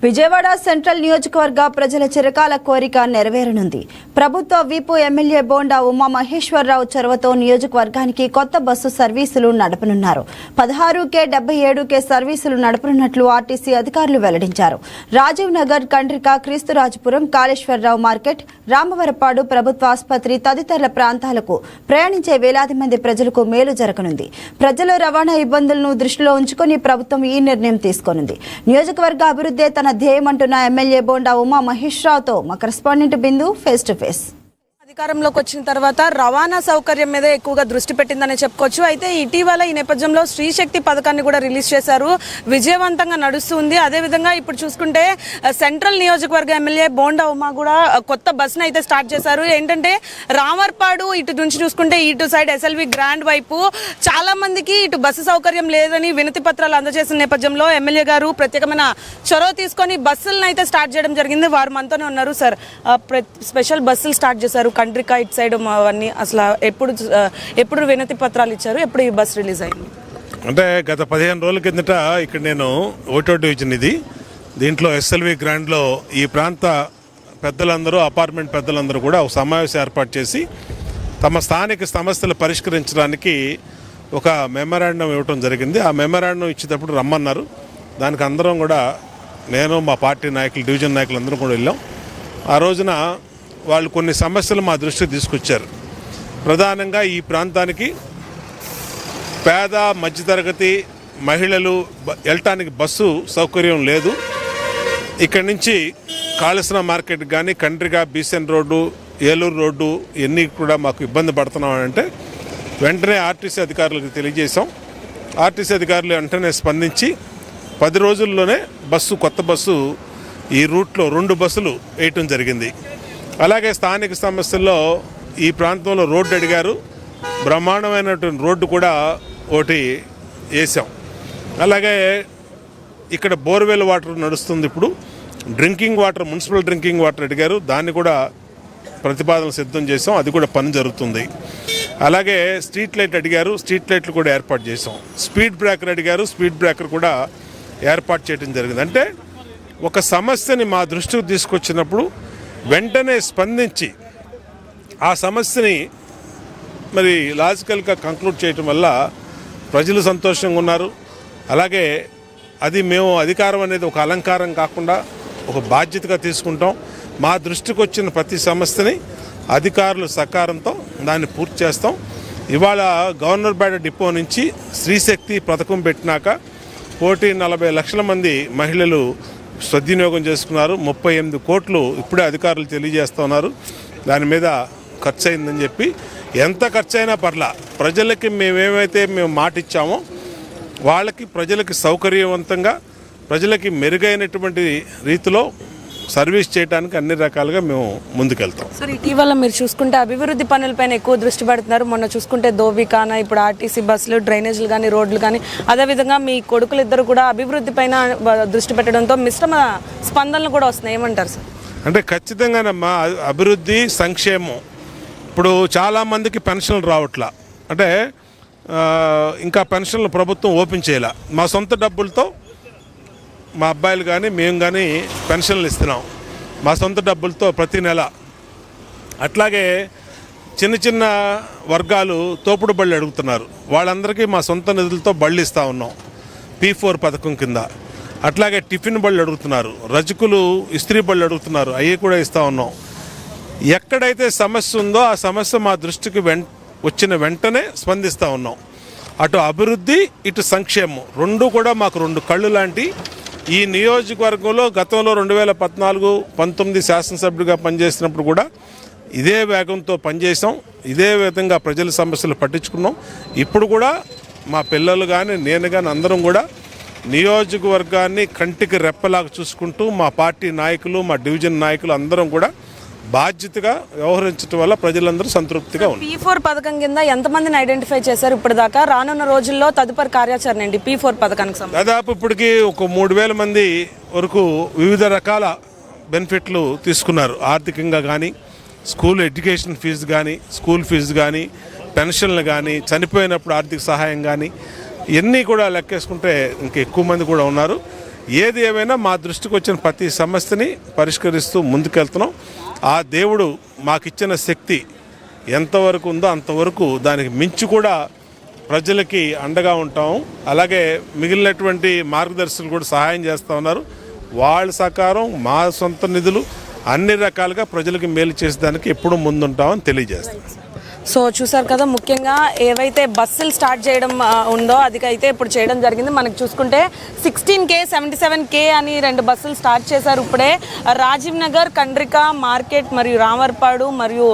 Vijayawada central నియోజకవర్గ ప్రజల చిరకాల కోరిక నెరవేరనుంది. ప్రభుత్వ విపు ఎమ్మెల్యే బోండా ఉమా మహేశ్వరరావు చొరవతో నియోజకవర్గానికి కొత్త బస్సు సర్వీసులు నడపనున్నారు. 16K-77K సర్వీసులు నడపనున్నట్లు ఆర్టీసీ అధికారులు వెల్లడించారు. రాజీవ్ నగర్, కండ్రిక, క్రీస్తురాజపురం, కాళేశ్వరరావు మార్కెట్, రామవరపాడు ప్రభుత్వ ఆసుపత్రి తదితర ప్రాంతాలకు ప్రయాణించే వేలాది మంది ప్రజలకు మేలు జరగనుంది. ప్రజల రవాణా ఇబ్బందులను దృష్టిలో ఉంచుకుని ప్రభుత్వం ఈ నిర్ణయం తీసుకోనుంది. నియోజకవర్గ అభివృద్ధి తన ధ్యేయమంటున్న ఎమ్మెల్యే బోండా ఉమా మహేశ్వరరావుతో మా correspondent Bindu face to face. అధికారంలోకి వచ్చిన తర్వాత రవాణా సౌకర్యం మీద ఎక్కువగా దృష్టి పెట్టిందని చెప్పుకోవచ్చు. అయితే ఇటీవల ఈ నేపథ్యంలో శ్రీశక్తి పథకాన్ని కూడా రిలీజ్ చేశారు. విజయవంతంగా నడుస్తుంది. అదేవిధంగా ఇప్పుడు చూసుకుంటే సెంట్రల్ నియోజకవర్గ ఎమ్మెల్యే బోండా ఉమా కూడా కొత్త బస్సును అయితే స్టార్ట్ చేశారు. ఏంటంటే రామర్పాడు ఇటు నుంచి చూసుకుంటే ఇటు సైడ్ ఎస్ఎల్వి గ్రాండ్ వైపు చాలా మందికి ఇటు బస్సు సౌకర్యం లేదని వినతి పత్రాలు అందజేసిన నేపథ్యంలో ఎమ్మెల్యే గారు ప్రత్యేకమైన చొరవ తీసుకొని బస్సులను అయితే స్టార్ట్ చేయడం జరిగింది. వారు మనతోనే ఉన్నారు. సార్, స్పెషల్ బస్సులు స్టార్ట్ చేశారు. కండ్రిక ఇటు సైడ్ అవన్నీ అసలు ఎప్పుడు వినతి పత్రాలు ఇచ్చారు, ఎప్పుడు ఈ బస్ రిలీజ్ అయింది? అంటే గత 15 రోజుల కిందట ఇక్కడ నేను ఓటో డివిజన్ ఇది, దీంట్లో ఎస్ఎల్వి గ్రాండ్లో ఈ ప్రాంత పెద్దలందరూ, అపార్ట్మెంట్ పెద్దలందరూ కూడా ఒక సమావేశం ఏర్పాటు చేసి తమ స్థానిక సమస్యలు పరిష్కరించడానికి ఒక మెమరాండం ఇవ్వటం జరిగింది. ఆ మెమరాండం ఇచ్చేటప్పుడు రమ్మన్నారు. దానికి అందరం కూడా, నేను, మా పార్టీ నాయకులు, డివిజన్ నాయకులు అందరం కూడా వెళ్ళాం. ఆ రోజున వాళ్ళు కొన్ని సమస్యలు మా దృష్టికి తీసుకొచ్చారు. ప్రధానంగా ఈ ప్రాంతానికి పేద మధ్యతరగతి మహిళలు వెళ్ళటానికి బస్సు సౌకర్యం లేదు. ఇక్కడి నుంచి కాళేశ్వరం మార్కెట్ కానీ, కండ్రిక, బీసెన్ రోడ్డు, ఏలూరు రోడ్డు ఇవన్నీ కూడా మాకు ఇబ్బంది పడుతున్నామంటే వెంటనే ఆర్టీసీ అధికారులకు తెలియజేశాం. ఆర్టీసీ అధికారులు వెంటనే స్పందించి 10 రోజుల్లోనే కొత్త బస్సు ఈ రూట్లో 2 బస్సులు వేయటం జరిగింది. అలాగే స్థానిక సమస్యల్లో ఈ ప్రాంతంలో రోడ్డు అడిగారు. బ్రహ్మాండమైనటువంటి రోడ్డు కూడా ఒకటి వేసాం. అలాగే ఇక్కడ బోర్వెల్ వాటర్ నడుస్తుంది. ఇప్పుడు drinking water, municipal drinking water అడిగారు. దాన్ని కూడా ప్రతిపాదనలు సిద్ధం చేసాం. అది కూడా పని జరుగుతుంది. అలాగే స్ట్రీట్ లైట్ అడిగారు. స్ట్రీట్ లైట్లు కూడా ఏర్పాటు చేసాం. స్పీడ్ బ్రేకర్ అడిగారు. స్పీడ్ బ్రేకర్ కూడా ఏర్పాటు చేయడం జరిగింది. అంటే ఒక సమస్యని మా దృష్టికి తీసుకొచ్చినప్పుడు వెంటనే స్పందించి ఆ సమస్యని మరి లాజికల్గా కంక్లూడ్ చేయటం వల్ల ప్రజలు సంతోషంగా ఉన్నారు. అలాగే అది మేము అధికారం అనేది ఒక అలంకారం కాకుండా ఒక బాధ్యతగా తీసుకుంటాం. మా దృష్టికి వచ్చిన ప్రతి సమస్యని అధికారులు సహకారంతో దాన్ని పూర్తి చేస్తాం. ఇవాళ గవర్నర్పేట డిపో నుంచి శ్రీశక్తి పథకం పెట్టినాక 140 లక్షల మంది మహిళలు సద్వినియోగం చేసుకున్నారు. 38 కోట్లు ఇప్పుడే అధికారులు తెలియజేస్తున్నారు. దాని మీద ఖర్చు అయిందని చెప్పి, ఎంత ఖర్చు అయినా పర్లా ప్రజలకి మేము మాట ఇచ్చామో వాళ్ళకి, ప్రజలకి సౌకర్యవంతంగా, ప్రజలకి మెరుగైనటువంటి రీతిలో సర్వీస్ చేయడానికి అన్ని రకాలుగా మేము ముందుకెళ్తాం. సార్, ఇటీవల మీరు చూసుకుంటే అభివృద్ధి పనులపైన ఎక్కువ దృష్టి పెడుతున్నారు. మొన్న చూసుకుంటే దోబికానా, ఇప్పుడు ఆర్టీసీ బస్సులు, డ్రైనేజీలు కానీ, రోడ్లు కానీ, అదేవిధంగా మీ కొడుకులు ఇద్దరు కూడా అభివృద్ధి పైన దృష్టి పెట్టడంతో మిశ్రమ స్పందనలు కూడా వస్తున్నాయి. ఏమంటారు సార్? అంటే ఖచ్చితంగానమ్మా, అభివృద్ధి, సంక్షేమం. ఇప్పుడు చాలామందికి పెన్షన్లు రావట్లా, అంటే ఇంకా పెన్షన్లు ప్రభుత్వం ఓపెన్ చేయాల. మా సొంత డబ్బులతో మా అబ్బాయిలు కానీ, మేము కానీ పెన్షన్లు ఇస్తున్నాం మా సొంత డబ్బులతో ప్రతి నెల. అట్లాగే చిన్న చిన్న వర్గాలు తోపుడు బళ్ళు అడుగుతున్నారు. వాళ్ళందరికీ మా సొంత నిధులతో బళ్ళు ఇస్తూ ఉన్నాం P4 పథకం కింద. అట్లాగే టిఫిన్ బళ్ళు అడుగుతున్నారు, రజకులు ఇస్త్రీ బళ్ళు అడుగుతున్నారు, అవి కూడా ఇస్తూ ఉన్నాం. ఎక్కడైతే సమస్య ఉందో ఆ సమస్య మా దృష్టికి వచ్చిన వెంటనే స్పందిస్తూ ఉన్నాం. అటు అభివృద్ధి, ఇటు సంక్షేమం రెండు కూడా మాకు 2 కళ్ళు లాంటి. ఈ నియోజకవర్గంలో గతంలో 2014-19 శాసనసభ్యుడిగా పనిచేసినప్పుడు కూడా ఇదే వేగంతో పనిచేసాం. ఇదే విధంగా ప్రజల సమస్యలు పట్టించుకున్నాం. ఇప్పుడు కూడా మా పిల్లలు కానీ, నేను కానీ అందరం కూడా నియోజకవర్గాన్ని కంటికి రెప్పలాగా చూసుకుంటూ మా పార్టీ నాయకులు, మా డివిజన్ నాయకులు అందరం కూడా బాధ్యతగా వ్యవహరించడం వల్ల ప్రజలందరూ సంతృప్తిగా ఉన్నారు. P4 పథకం కింద ఎంతమందిని ఐడెంటిఫై చేశారు ఇప్పటిదాకా? రానున్న రోజుల్లో తదుపరి కార్యాచరణ ఏంటి P4 పథకానికి సంబంధించి? దాదాపు ఇప్పటికి ఒక 3000 మంది వరకు వివిధ రకాల బెనిఫిట్లు తీసుకున్నారు. ఆర్థికంగా కానీ, స్కూల్ ఎడ్యుకేషన్ ఫీజు కానీ, స్కూల్ ఫీజు కానీ, పెన్షన్లు కానీ, చనిపోయినప్పుడు ఆర్థిక సహాయం కానీ, ఇవన్నీ కూడా లెక్కేసుకుంటే ఇంకా ఎక్కువ మంది కూడా ఉన్నారు. ఏది ఏమైనా మా దృష్టికి వచ్చిన ప్రతి సమస్యని పరిష్కరిస్తూ ముందుకెళ్తున్నాం. ఆ దేవుడు మాకిచ్చిన శక్తి ఎంతవరకు ఉందో అంతవరకు దానికి మించి కూడా ప్రజలకి అండగా ఉంటాం. అలాగే మిగిలినటువంటి మార్గదర్శకులు కూడా సహాయం చేస్తూ ఉన్నారు. వాళ్ళ సహకారం, మా సొంత నిధులు అన్ని రకాలుగా ప్రజలకు మేలు చేసేదానికి ఎప్పుడూ ముందుంటామని తెలియజేస్తాం. సో చూసారు కదా, ముఖ్యంగా ఏవైతే బస్సులు స్టార్ట్ చేయడం ఉందో అదికైతే ఇప్పుడు చేయడం జరిగింది. మనకు చూసుకుంటే 16K 77K అని 2 బస్సులు స్టార్ట్ చేశారు ఇప్పుడే. రాజీవ్ నగర్, కండ్రిక మార్కెట్ మరియు రామర్పాడు మరియు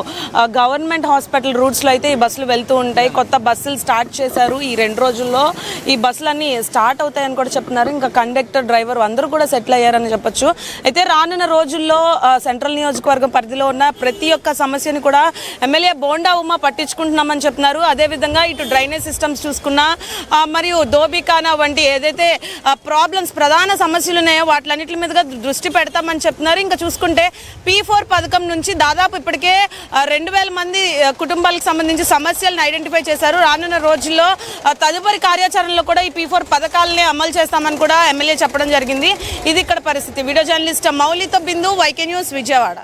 గవర్నమెంట్ హాస్పిటల్ రూట్స్లో అయితే ఈ బస్సులు వెళ్తూ ఉంటాయి. కొత్త బస్సులు స్టార్ట్ చేశారు. ఈ 2 రోజుల్లో ఈ బస్సులన్నీ స్టార్ట్ అవుతాయని కూడా చెప్తున్నారు. ఇంకా కండక్టర్, డ్రైవర్ అందరూ కూడా సెటిల్ అయ్యారని చెప్పొచ్చు. అయితే రానున్న రోజుల్లో సెంట్రల్ నియోజకవర్గం పరిధిలో ఉన్న ప్రతి ఒక్క సమస్యని కూడా ఎమ్మెల్యే బోండా ఉమా పట్టించుకుంటున్నామని చెప్తున్నారు. అదేవిధంగా ఇటు డ్రైనేజ్ సిస్టమ్స్ చూసుకున్నా మరియు దోబికానా వంటి ఏదైతే ప్రాబ్లమ్స్, ప్రధాన సమస్యలు ఉన్నాయో వాటిలన్నిటి మీదుగా దృష్టి పెడతామని చెప్తున్నారు. ఇంకా చూసుకుంటే P4 పథకం నుంచి దాదాపు ఇప్పటికే 2000 మంది కుటుంబాలకు సంబంధించి సమస్యలను ఐడెంటిఫై చేశారు. రానున్న రోజుల్లో తదుపరి కార్యాచరణలో కూడా ఈ P4 పథకాలని అమలు చేస్తామని కూడా ఎమ్మెల్యే చెప్పడం జరిగింది. ఇది ఇక్కడ పరిస్థితి. వీడియో జర్నలిస్ట్ మౌలితో బిందు, YK న్యూస్, విజయవాడ.